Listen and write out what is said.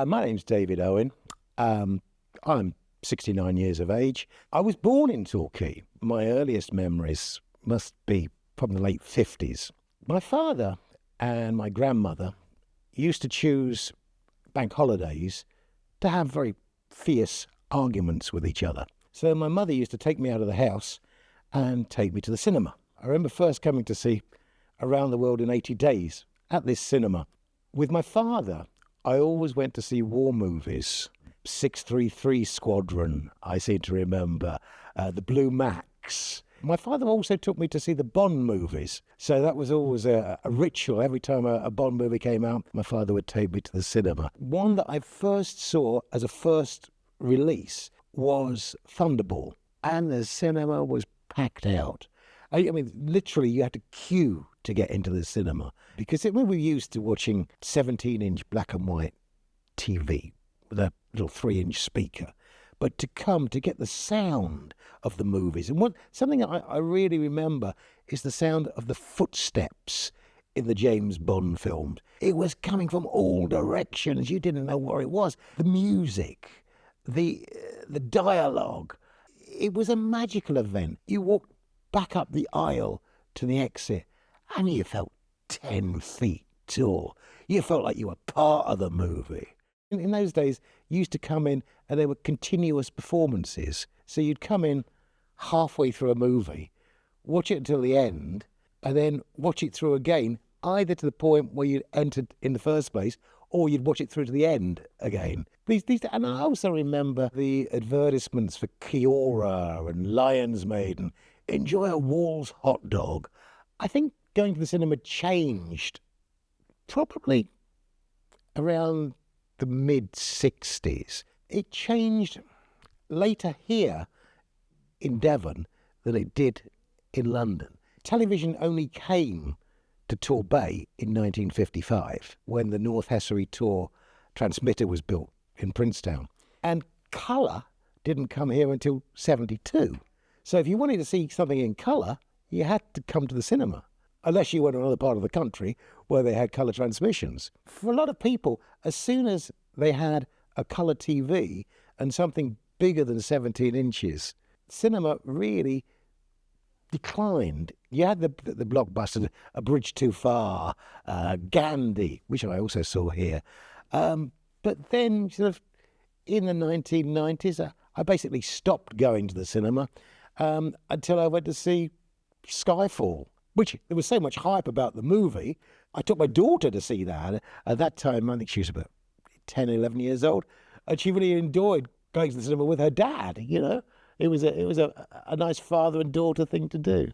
My name's David Owen. I'm 69 years of age. I was born in Torquay. My earliest memories must be from the late 50s. My father and my grandmother used to choose bank holidays to have very fierce arguments with each other. So my mother used to take me out of the house and take me to the cinema. I remember first coming to see Around the World in 80 Days at this cinema. With my father, I always went to see war movies. 633 Squadron, I seem to remember. The Blue Max. My father also took me to see the Bond movies. So that was always a ritual. Every time a Bond movie came out, my father would take me to the cinema. One that I first saw as a first release was Thunderball. And the cinema was packed out. I mean, literally, you had to queue to get into the cinema. Because we were used to watching 17-inch black and white TV with a little 3-inch speaker. But to get the sound of the movies. And something I really remember is the sound of the footsteps in the James Bond films. It was coming from all directions. You didn't know where it was. The music, the dialogue. It was a magical event. You walked back up the aisle to the exit and you felt 10 feet tall. You felt like you were part of the movie. In those days, you used to come in and there were continuous performances. So you'd come in halfway through a movie, watch it until the end, and then watch it through again, either to the point where you'd entered in the first place, or you'd watch it through to the end again. And I also remember the advertisements for Kiora and Lion's Maiden. Enjoy a Wall's hot dog. I think going to the cinema changed probably around the mid-60s. It changed later here in Devon than it did in London. Television only came to Torquay in 1955 when the North Hessery Tor transmitter was built in Princetown. And colour didn't come here until 72. So if you wanted to see something in colour, you had to come to the cinema, unless you went to another part of the country where they had colour transmissions. For a lot of people, as soon as they had a colour TV and something bigger than 17 inches, cinema really declined. You had the blockbusters, A Bridge Too Far, Gandhi, which I also saw here. But then sort of in the 1990s, I basically stopped going to the cinema until I went to see Skyfall, which there was so much hype about the movie. I took my daughter to see that. At that time, I think she was about 10, 11 years old, and she really enjoyed going to the cinema with her dad. You know, it was a nice father and daughter thing to do.